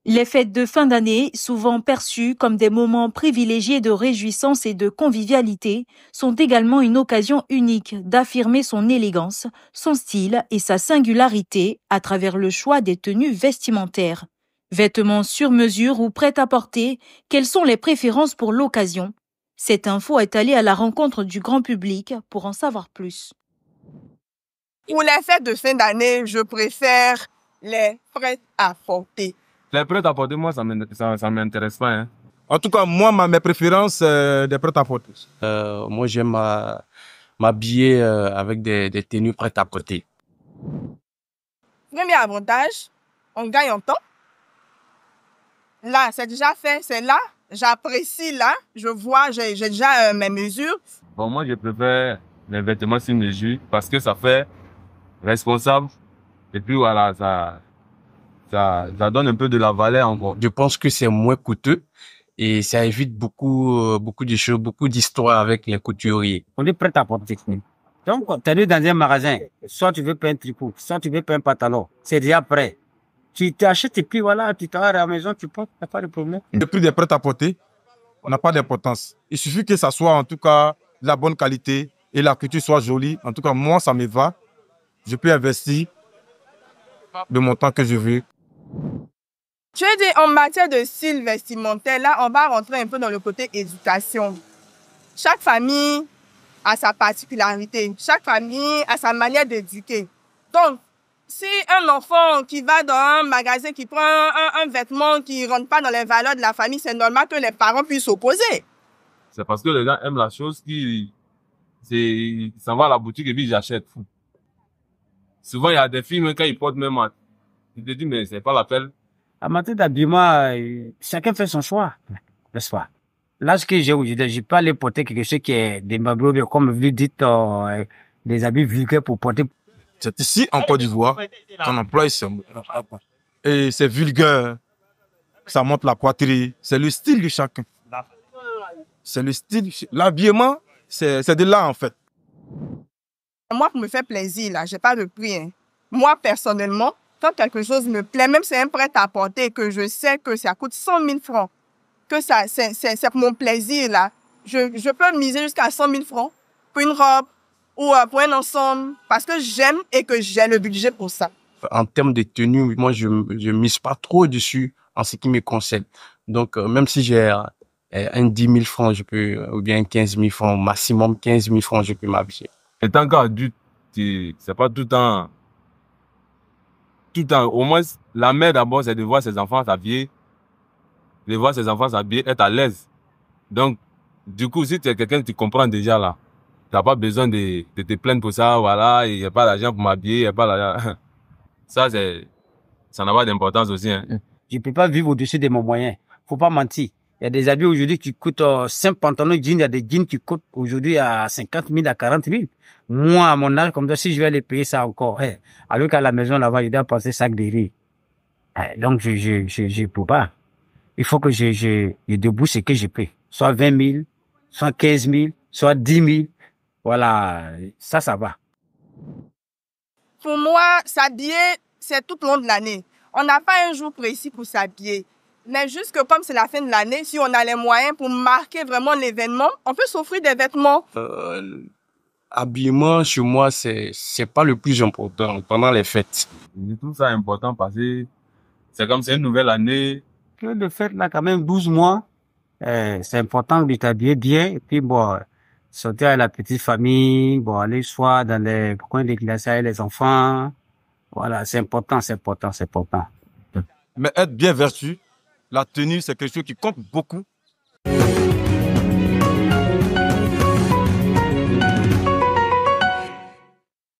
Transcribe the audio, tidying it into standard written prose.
Les fêtes de fin d'année, souvent perçues comme des moments privilégiés de réjouissance et de convivialité, sont également une occasion unique d'affirmer son élégance, son style et sa singularité à travers le choix des tenues vestimentaires. Vêtements sur mesure ou prêts à porter, quelles sont les préférences pour l'occasion? Cette info est allée à la rencontre du grand public pour en savoir plus. Pour les fêtes de fin d'année, je préfère les prêts à porter. Les prêts à porter, moi, ça m'intéresse pas. Hein. En tout cas, moi, mes préférences, des prêts à porter. Moi, j'aime m'habiller avec des tenues prêtes à porter. Premier avantage, on gagne en temps. Là, c'est déjà fait, c'est là. J'apprécie là, je vois, j'ai déjà mes mesures. Bon, moi, je préfère les vêtements sur mesure parce que ça fait responsable. Et puis voilà, ça donne un peu de la valeur encore. Je pense que c'est moins coûteux et ça évite beaucoup de choses, beaucoup d'histoires avec les couturiers. On est prêt à porter. Donc, tu es dans un magasin, soit tu veux pas un tricot, soit tu veux pas un pantalon, c'est déjà prêt. Tu t'achètes et puis voilà, tu t'arrêtes à la maison, tu portes, t'as pas de problème. Le prix des prêts à porter n'a pas d'importance. Il suffit que ça soit en tout cas de la bonne qualité et la couture soit jolie. En tout cas, moi, ça me va. Je peux investir le montant que je veux. Je veux dire, en matière de style vestimentaire, là, on va rentrer un peu dans le côté éducation. Chaque famille a sa particularité. Chaque famille a sa manière d'éduquer. Donc, si un enfant qui va dans un magasin, qui prend un vêtement qui ne rentre pas dans les valeurs de la famille, c'est normal que les parents puissent s'opposer. C'est parce que les gens aiment la chose ça va à la boutique et puis j'achète. Souvent, il y a des filles, quand ils portent même, ils te disent, mais c'est pas la peine. En matière d'habillement, chacun fait son choix, n'est-ce pas? Là, ce que j'ai pas aller porter quelque chose qui est des meubles, comme vous dites, des habits vulgaires pour porter. C'est ici, en Côte d'Ivoire, qu'on emploie et c'est vulgaire. Ça montre la poitrine. C'est le style de chacun. C'est le style. L'habillement, c'est de là, en fait. Moi, pour me faire plaisir, là, j'ai pas de prix. Hein. Moi, personnellement, quand quelque chose me plaît, même si c'est un prêt à porter, que je sais que ça coûte 100 000 francs, que c'est pour mon plaisir, là, je peux miser jusqu'à 100 000 francs pour une robe ou pour un ensemble, parce que j'aime et que j'ai le budget pour ça. En termes de tenue, moi, je mise pas trop dessus en ce qui me concerne. Donc, même si j'ai un 10 000 francs, je peux, ou bien 15 000 francs, maximum 15 000 francs, je peux m'habiller. Étant qu'adulte, c'est pas tout le temps. Au moins, la mère d'abord, c'est de voir ses enfants s'habiller, être à l'aise. Donc, du coup, si tu es quelqu'un, tu comprends déjà là. Tu n'as pas besoin de te plaindre pour ça, voilà, il n'y a pas d'argent pour m'habiller, il n'y a pas d'argent. Ça n'a pas d'importance aussi. Hein. Je peux pas vivre au-dessus de mon moyen. Faut pas mentir. Il y a des habits aujourd'hui qui coûtent 5 pantalons jeans, il y a des jeans qui coûtent aujourd'hui à 50 000, à 40 000. Moi, à mon âge, comme ça, si je vais aller payer ça encore, alors qu'à la maison, là-bas, je dois passer sac de riz. Donc, je peux pas. Il faut que je débouche ce que je peux. Soit 20 000, soit 15 000, soit 10 000. Voilà. Ça va. Pour moi, s'habiller, c'est tout au long de l'année. On n'a pas un jour précis pour s'habiller. Mais juste que comme c'est la fin de l'année, si on a les moyens pour marquer vraiment l'événement, on peut s'offrir des vêtements. Habillement, chez moi, c'est pas le plus important pendant les fêtes. Je trouve ça important parce que c'est comme c'est une nouvelle année. De fête, là, quand même, 12 mois, c'est important de t'habiller bien. Et puis, bon, sortir avec la petite famille, bon, aller soit dans les coins des glaciers avec les enfants. Voilà, c'est important. Mais être bien vêtu, la tenue, c'est quelque chose qui compte beaucoup